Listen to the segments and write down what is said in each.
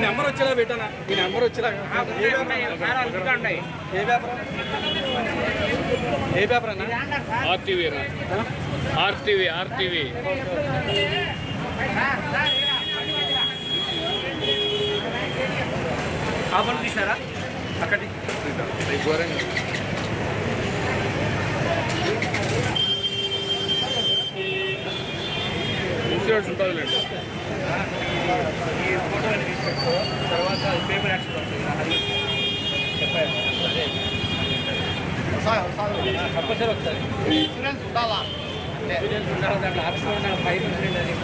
Number వచ్చేలా పెట్టానా ఈ నెంబర్ వచ్చేలా ఏ పేపర్ అన్న ఆర్టీవీ ఆర్టీవీ ఆర్టీవీ ఆ పని తీసారా అక్కడి ఇన్సూరెన్స్ ఉంటుందిలేండి ఈ ఫోటో అని తీసుకెట్టు తర్వాత పేపర్ యాక్షన్ వస్తుంది కంపల్సరీ వస్తుంది ఇన్సూరెన్స్ ఉండాలా ఇన్సూరెన్స్ ఉండాలి దాంట్లో ఆఫీస్లో ఫైల్ ఇన్సూరెన్స్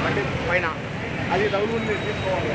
అది పైన అది రౌండ్ తీసుకోవాలి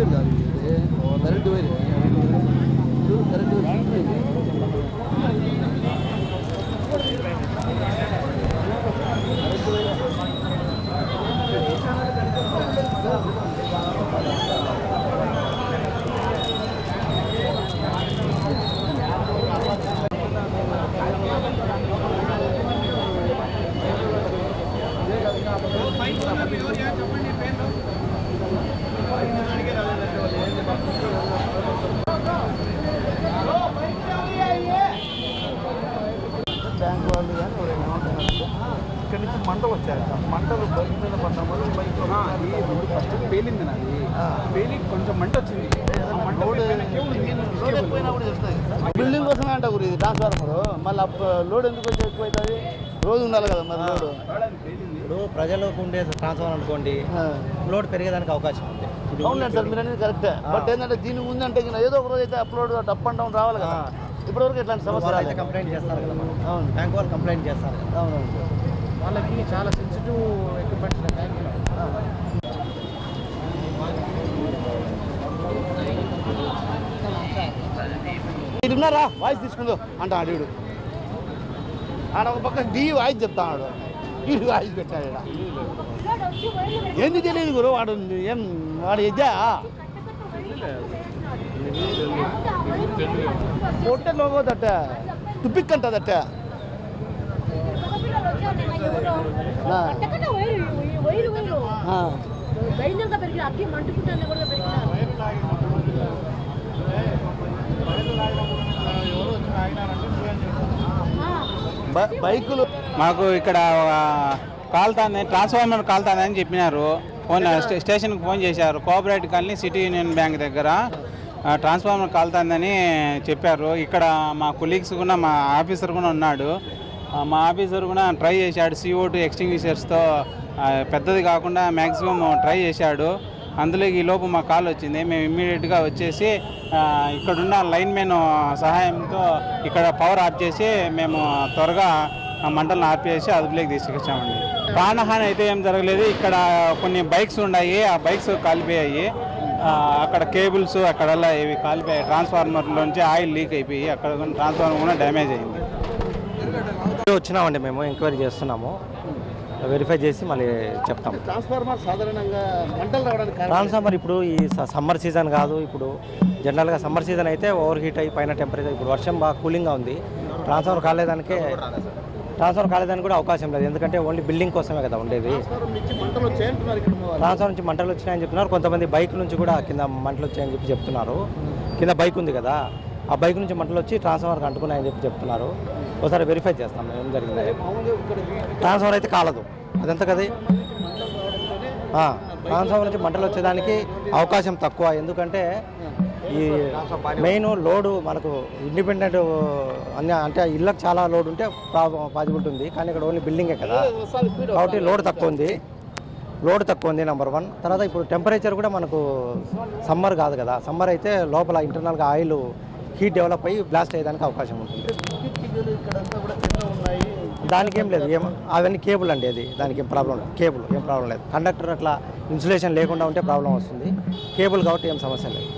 కరెంట్ వైర్ కరెంట్ బ్యాంక్ వాళ్ళు కానీ ఎవరైనా ఏమంటున్నారంటే ఇక్కడ నుంచి మంటలు వచ్చాయట. మంటలు బైక్ మీద పడ్డం వల్ల బైక్ ఫస్ట్ పేలింది నాది. పేలి కొంచెం మంట వచ్చింది. బిల్డింగ్ కోసమే అంట గురి ఇది ట్రాన్స్ఫార్మర్. మళ్ళీ లోడ్ ఎందుకు వచ్చి ఎక్కువ అవుతుంది? రోజు ఉండాలి కదా మరి లోడ్. ఇప్పుడు ప్రజలకు ఉండే ట్రాన్స్ఫార్మర్ అనుకోండి, లోడ్ పెరిగేదానికి అవకాశం ఉంది. అవునండి సార్, మీరు అనేది కరెక్టే. బట్ ఏంటంటే దీని ముందంటే ఏదో ఒక రోజు అయితే అప్లోడ్ అప్ అండ్ డౌన్ రావాలి కదా. ఇప్పటివరకు ఎట్లాంటి సమస్య అయితే కంప్లైంట్ చేస్తారు కదా మనం. అవును, బ్యాంక్ వాళ్ళు కంప్లైంట్ చేస్తారు కదా. అవునవును. వాళ్ళకి చాలా సెన్సిటివ్ ఎక్విప్మెంట్స్ బ్యాంకులో. మీరు ఉన్నారా? వాయిస్ తీసుకుందో అంట అడిగుడు. ఆడ ఒక పక్క డి వాయిస్ చెప్తాడు, వీడు వాయిస్ పెట్టాడు. ఏంది తెలియదు గురు. వాడు ఏం వాడు ఎజ్జా పొట్టే లోగోదట్ట టుపిక్ అంటదట్ట. బైకులు మాకు ఇక్కడ కాలుతాంది, ట్రాన్స్ఫార్మర్ కాలుతాందని చెప్పినారు. స్టేషన్కి ఫోన్ చేశారు. Cooperative colony city union bank దగ్గర ట్రాన్స్ఫార్మర్ కాలుతాందని చెప్పారు. ఇక్కడ మా కొలీగ్స్ కూడా, మా ఆఫీసర్ కూడా ఉన్నాడు. మా ఆఫీసర్ కూడా ట్రై చేశాడు. CO2 ఎక్స్టింగ్విషర్స్తో పెద్దది కాకుండా మ్యాక్సిమం ట్రై చేశాడు. అందులో ఈ లోపు మా కాల్ వచ్చింది. మేము ఇమ్మీడియట్గా వచ్చేసి ఇక్కడున్న లైన్ మెన్ సహాయంతో ఇక్కడ పవర్ ఆఫ్ చేసి మేము త్వరగా మంటలను ఆపేసి అదుపులోకి తీసుకొచ్చామండి. ప్రాణహాని అయితే ఏం జరగలేదు. ఇక్కడ కొన్ని బైక్స్ ఉన్నాయి, ఆ బైక్స్ కాలిపోయాయి. అక్కడ కేబుల్స్ అక్కడల్లా ఇవి కాలిపోయాయి. ట్రాన్స్ఫార్మర్లోంచి ఆయిల్ లీక్ అయిపోయి అక్కడ ట్రాన్స్ఫార్మర్ కూడా డ్యామేజ్ అయింది. వచ్చినామండి, మేము ఎంక్వైరీ చేస్తున్నాము. వెరిఫై చేసి మళ్ళీ చెప్తాం. ట్రాన్స్ఫార్మర్ సాధారణంగా మంటలు రావడానికి ట్రాన్స్ఫార్మర్ ఇప్పుడు ఈ సమ్మర్ సీజన్ కాదు. ఇప్పుడు జనరల్గా సమ్మర్ సీజన్ అయితే ఓవర్ హీట్ అయ్యి పైన టెంపరేచర్, ఇప్పుడు వర్షం బాగా కూలింగ్గా ఉంది. ట్రాన్స్ఫార్మర్ కాలేదానికి కూడా అవకాశం లేదు. ఎందుకంటే ఓన్లీ బిల్డింగ్ కోసమే కదా ఉండేది. ట్రాన్స్ఫార్మర్ నుంచి మంటలు వచ్చినాయని చెప్తున్నారు. కొంతమంది బైక్ నుంచి కూడా కింద మంటలు వచ్చాయని చెప్పి చెప్తున్నారు. కింద బైక్ ఉంది కదా, ఆ బైక్ నుంచి మంటలు వచ్చి ట్రాన్స్ఫార్మర్కి అంటుకున్నాయని చెప్పి చెప్తున్నారు. ఒకసారి వెరిఫై చేస్తాం ఏం జరిగింది. ట్రాన్స్ఫార్మర్ అయితే కాలదు, అదంతా కదా. ట్రాన్స్ఫార్మర్ నుంచి మంటలు వచ్చేదానికి అవకాశం తక్కువ. ఎందుకంటే ఈ మెయిన్ లోడు మనకు ఇండిపెండెంట్ అంటే ఇళ్ళకి చాలా లోడ్ ఉంటే పాజిబిలిటీ ఉంది. కానీ ఇక్కడ ఓన్లీ బిల్డింగే కదా, కాబట్టి లోడ్ తక్కువ ఉంది నెంబర్ 1. తర్వాత ఇప్పుడు టెంపరేచర్ కూడా మనకు సమ్మర్ కాదు కదా. సమ్మర్ అయితే లోపల ఇంటర్నల్గా ఆయిల్ హీట్ డెవలప్ అయ్యి బ్లాస్ట్ అయ్యేదానికి అవకాశం ఉంటుంది. దానికి ఏం లేదు, అవన్నీ కేబుల్ అండి. అది దానికి ఏం ప్రాబ్లం లేదు. కేబుల్ ఏం ప్రాబ్లం లేదు. కండక్టర్ అట్లా ఇన్సులేషన్ లేకుండా ఉంటే ప్రాబ్లం వస్తుంది. కేబుల్ కాబట్టి ఏం సమస్య లేదు.